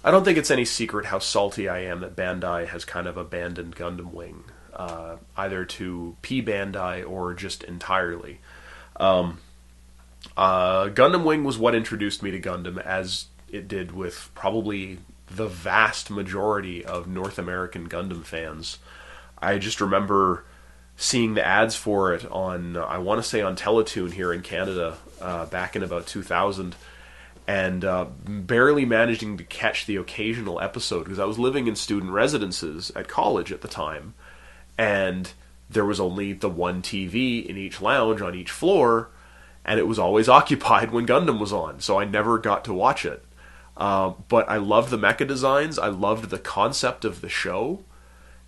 I don't think it's any secret how salty I am that Bandai has kind of abandoned Gundam Wing, either to P Bandai or just entirely. Gundam Wing was what introduced me to Gundam, as it did with probably the vast majority of North American Gundam fans. I just remember seeing the ads for it on, I want to say on Teletoon here in Canada, back in about 2000, and barely managing to catch the occasional episode, because I was living in student residences at college at the time, and there was only the one TV in each lounge on each floor, and it was always occupied when Gundam was on, so I never got to watch it. But I loved the mecha designs, I loved the concept of the show,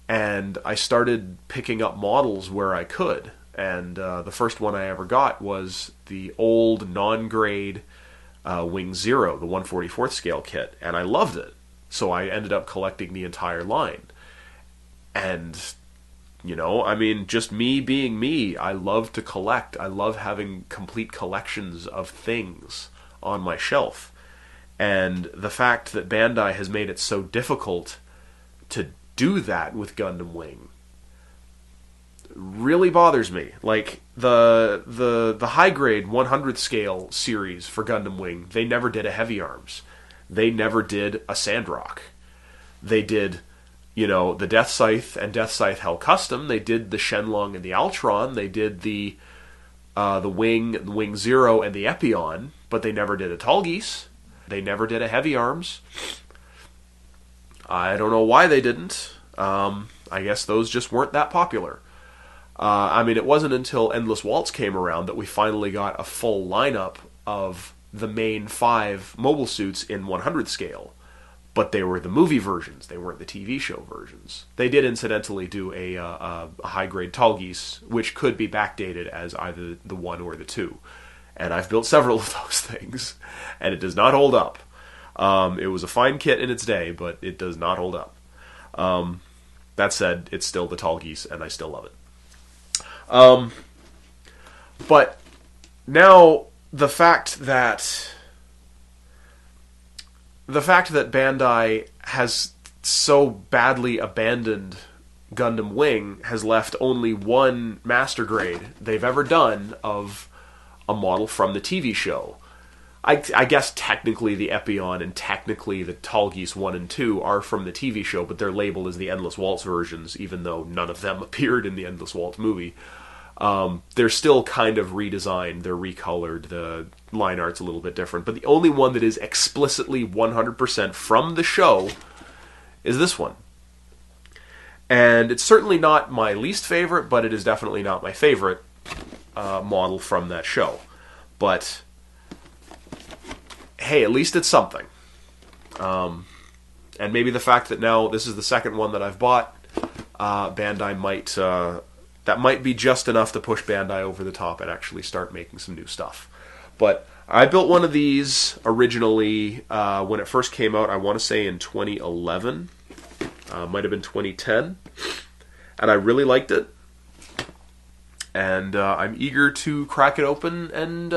and I started picking up models where I could. And the first one I ever got was the old non-grade Wing Zero, the 1/44th scale kit, and I loved it. So I ended up collecting the entire line. And, you know, I mean, just me being me, I love to collect. I love having complete collections of things on my shelf. And the fact that Bandai has made it so difficult to do that with Gundam Wing really bothers me. Like, the high grade 100 scale series for Gundam Wing, they never did a Heavy Arms. They never did a Sandrock. They did, you know, the Death Scythe and Death Scythe Hell Custom. They did the Shenlong and the Altron. They did the Wing Zero and the Epion, but they never did a Tallgeese. They never did a Heavy Arms. I don't know why they didn't. I guess those just weren't that popular. I mean, it wasn't until Endless Waltz came around that we finally got a full lineup of the main 5 mobile suits in 100 scale. But they were the movie versions. They weren't the TV show versions. They did incidentally do a high-grade Tallgeese, which could be backdated as either the 1 or the 2. And I've built several of those things, and it does not hold up. It was a fine kit in its day, but it does not hold up. That said, it's still the Tallgeese, and I still love it. But now the fact that Bandai has so badly abandoned Gundam Wing has left only one master grade they've ever done of a model from the TV show. I guess technically the Epion and technically the Tallgeese 1 and 2 are from the TV show, but they're labeled as the Endless Waltz versions, even though none of them appeared in the Endless Waltz movie. They're still kind of redesigned, they're recolored, the line art's a little bit different, but the only one that is explicitly 100% from the show is this one. And it's certainly not my least favorite, but it is definitely not my favorite model from that show. But hey, at least it's something. And maybe the fact that now this is the second one that I've bought, Bandai might... that might be just enough to push Bandai over the top and actually start making some new stuff. But I built one of these originally when it first came out, I want to say in 2011. Might have been 2010. And I really liked it. And I'm eager to crack it open and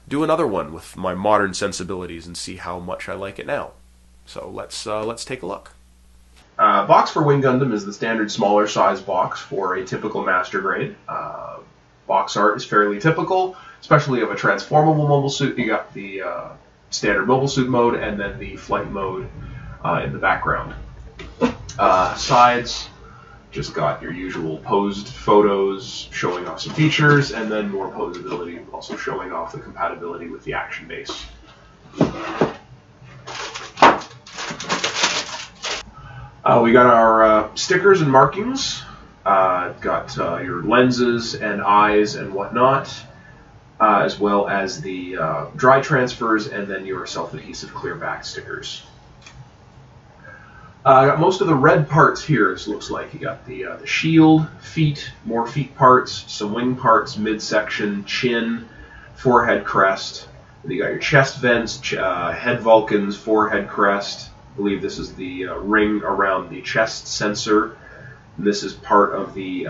do another one with my modern sensibilities and see how much I like it now. So let's take a look. Box for Wing Gundam is the standard smaller size box for a typical master grade. Box art is fairly typical, especially of a transformable mobile suit. You got the standard mobile suit mode and then the flight mode in the background. Sides, just got your usual posed photos showing off some features, and then more posability, also showing off the compatibility with the action base. We got our stickers and markings. Got your lenses and eyes and whatnot, as well as the dry transfers and then your self-adhesive clear back stickers. I got most of the red parts here, it looks like. You got the shield, feet, more feet parts, some wing parts, midsection, chin, forehead crest. Then you got your chest vents, head Vulcans, forehead crest. I believe this is the ring around the chest sensor. This is part of the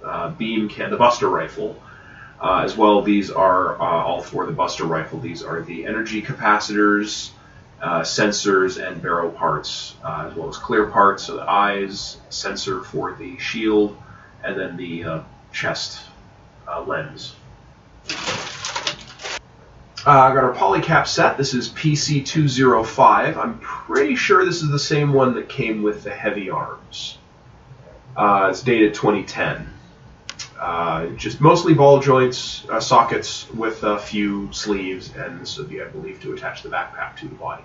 the Buster Rifle. As well, these are all for the Buster Rifle. These are the energy capacitors sensors and barrel parts, as well as clear parts, so the eyes, sensor for the shield, and then the chest lens. I got our polycap set. This is PC205. I'm pretty sure this is the same one that came with the heavy arms. It's dated 2010. Just mostly ball joints, sockets with a few sleeves, and this would be, I believe, to attach the backpack to the body.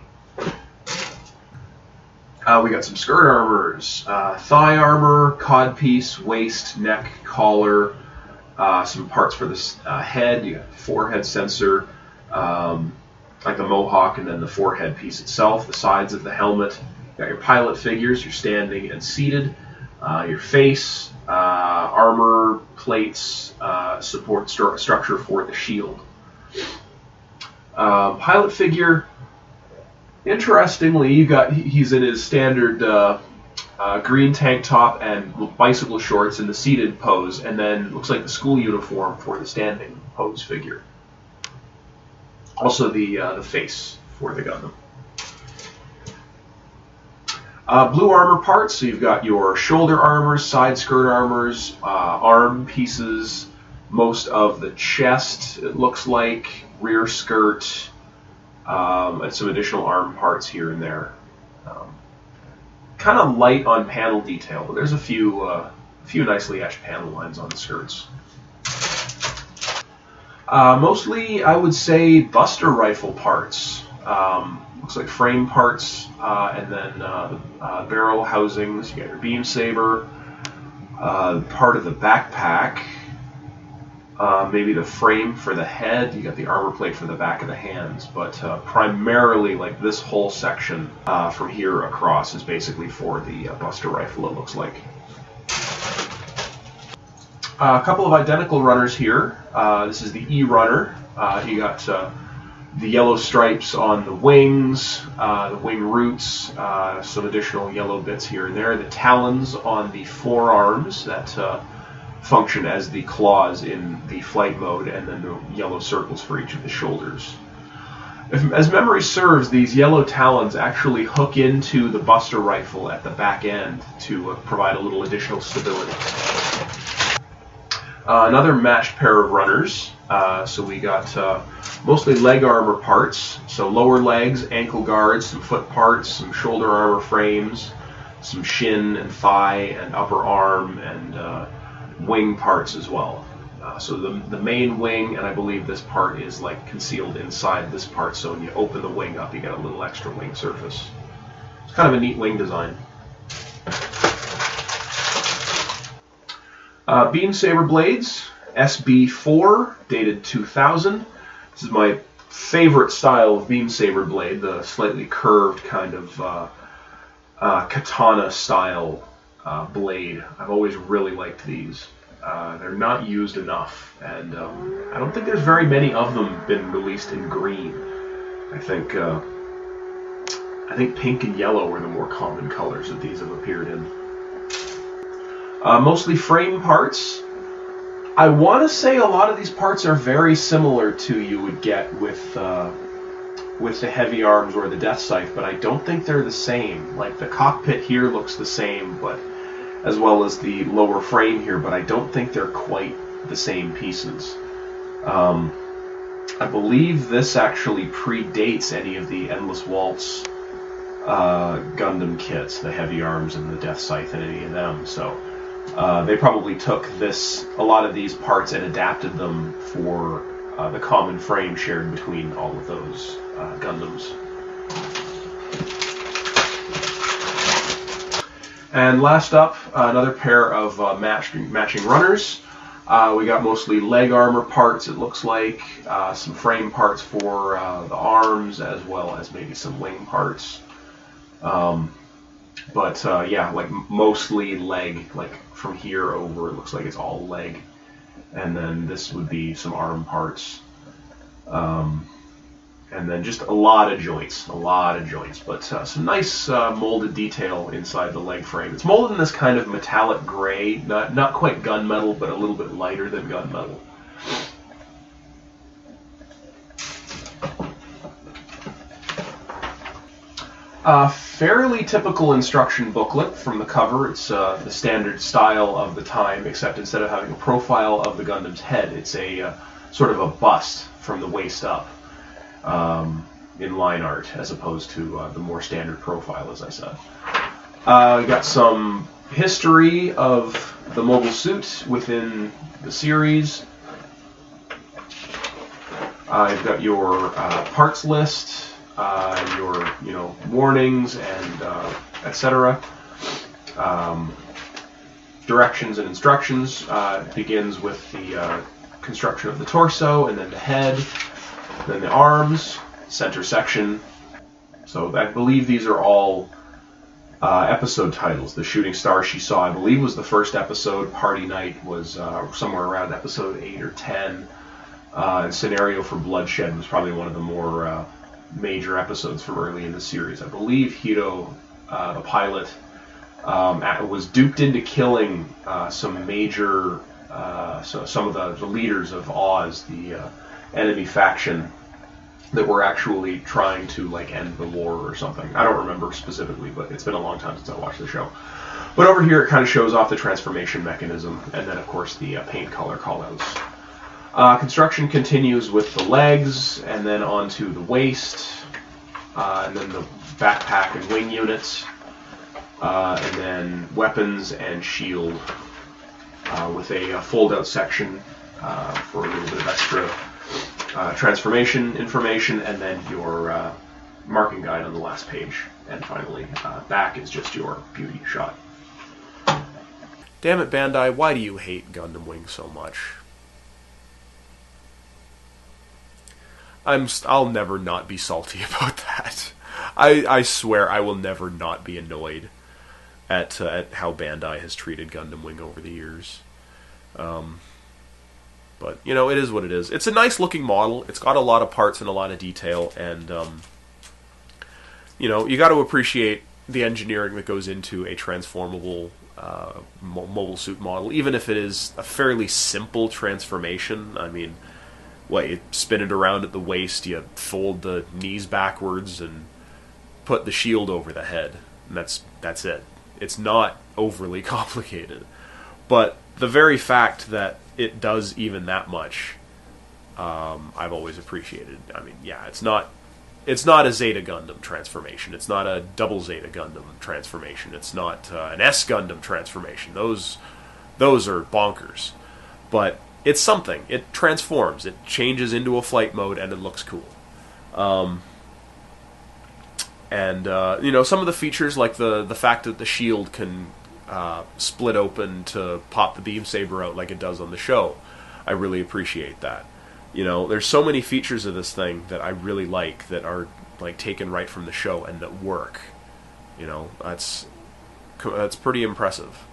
We got some skirt armors, thigh armor, codpiece, waist, neck, collar, some parts for this head. You got the forehead sensor, like the mohawk, and then the forehead piece itself, the sides of the helmet. You got your pilot figures, you're standing and seated, your face, armor plates, support structure for the shield. Pilot figure, interestingly, he's in his standard green tank top and bicycle shorts in the seated pose, and then looks like the school uniform for the standing pose figure. Also the face for the Gundam. Blue armor parts, so you've got your shoulder armors, side skirt armors, arm pieces, most of the chest, it looks like, rear skirt, and some additional arm parts here and there. Kind of light on panel detail, but there's a few nicely etched panel lines on the skirts. Mostly, I would say, Buster rifle parts. Looks like frame parts, and then the barrel housings. You got your beam saber, part of the backpack, maybe the frame for the head. You got the armor plate for the back of the hands, but primarily, like, this whole section from here across is basically for the Buster rifle, it looks like. A couple of identical runners here. This is the E-runner. You got the yellow stripes on the wings, the wing roots, some additional yellow bits here and there. The talons on the forearms that function as the claws in the flight mode, and then the yellow circles for each of the shoulders. As memory serves, these yellow talons actually hook into the Buster rifle at the back end to provide a little additional stability. Another matched pair of runners. So we got mostly leg armor parts, so lower legs, ankle guards, some foot parts, some shoulder armor frames, some shin and thigh and upper arm, and wing parts as well. So the main wing, and I believe this part is like concealed inside this part, so when you open the wing up, you get a little extra wing surface. It's kind of a neat wing design. Beam saber blades, SB4, dated 2000. This is my favorite style of beam saber blade, the slightly curved kind of katana style blade. I've always really liked these. They're not used enough, and I don't think there's very many of them been released in green. I think pink and yellow are the more common colors that these have appeared in. Mostly frame parts. I want to say a lot of these parts are very similar to you would get with the heavy arms or the death scythe, but I don't think they're the same. Like the cockpit here looks the same, but as well as the lower frame here, but I don't think they're quite the same pieces. I believe this actually predates any of the Endless Waltz Gundam kits, the heavy arms and the death scythe and any of them, so they probably took a lot of these parts and adapted them for the common frame shared between all of those Gundams. And last up, another pair of matching runners. We got mostly leg armor parts, it looks like, some frame parts for the arms, as well as maybe some wing parts. But yeah, like mostly leg, like from here over, it looks like it's all leg. And then this would be some arm parts. And then just a lot of joints, but some nice molded detail inside the leg frame. It's molded in this kind of metallic gray, not quite gunmetal, but a little bit lighter than gunmetal. Fairly typical instruction booklet from the cover. It's the standard style of the time, except instead of having a profile of the Gundam's head, it's a sort of a bust from the waist up in line art, as opposed to the more standard profile, as I said. Got some history of the mobile suit within the series. You've got your parts list, your warnings and etc. Directions and instructions. It begins with the construction of the torso, and then the head, then the arms, center section. So I believe these are all episode titles. The Shooting Star She Saw, I believe, was the first episode. Party Night was somewhere around episode 8 or 10. And Scenario for Bloodshed was probably one of the more major episodes from early in the series. I believe Hiro, the pilot, was duped into killing some major, some of the leaders of Oz, the enemy faction, that were actually trying to end the war or something. I don't remember specifically, but it's been a long time since I watched the show. But over here it kind of shows off the transformation mechanism, and then of course the paint color callouts. Construction continues with the legs, and then onto the waist, and then the backpack and wing units, and then weapons and shield, with a fold-out section for a little bit of extra transformation information, and then your marking guide on the last page. And finally, back is just your beauty shot. Damn it, Bandai, why do you hate Gundam Wing so much? I'll never not be salty about that. I swear I will never not be annoyed at how Bandai has treated Gundam Wing over the years. But, it is what it is. It's a nice looking model. It's got a lot of parts and a lot of detail, and, you got to appreciate the engineering that goes into a transformable mobile suit model, even if it is a fairly simple transformation. I mean, you spin it around at the waist, you fold the knees backwards, and put the shield over the head, and that's it. It's not overly complicated. But the very fact that it does even that much, I've always appreciated. I mean, yeah, it's not a Zeta Gundam transformation. It's not a double Zeta Gundam transformation. It's not an S Gundam transformation. Those are bonkers. But it's something. It transforms. It changes into a flight mode, and it looks cool. Some of the features, like the fact that the shield can split open to pop the beam saber out like it does on the show, I really appreciate that. There's so many features of this thing that I really like that are taken right from the show and that work. That's pretty impressive.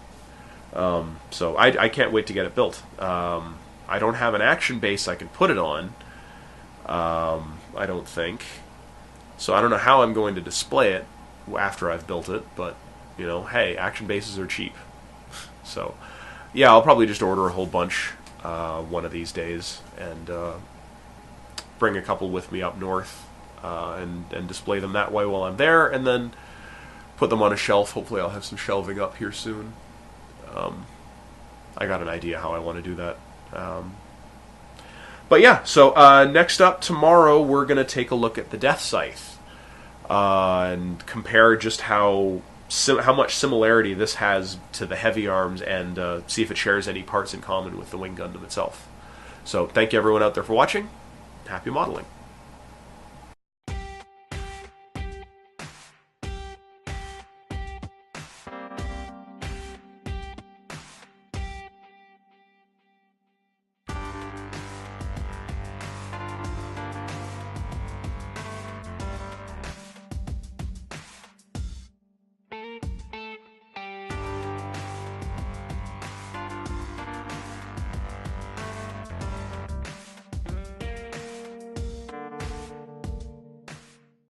So I can't wait to get it built. I don't have an action base I can put it on. I don't think. So I don't know how I'm going to display it after I've built it, but hey, action bases are cheap. So yeah, I'll probably just order a whole bunch one of these days, and bring a couple with me up north, and display them that way while I'm there, and then put them on a shelf. Hopefully I'll have some shelving up here soon. I got an idea how I want to do that. But yeah, so next up tomorrow we're going to take a look at the Death Scythe, and compare just how much similarity this has to the Heavy Arms, and see if it shares any parts in common with the Wing Gundam itself. So thank you everyone out there for watching. Happy modeling.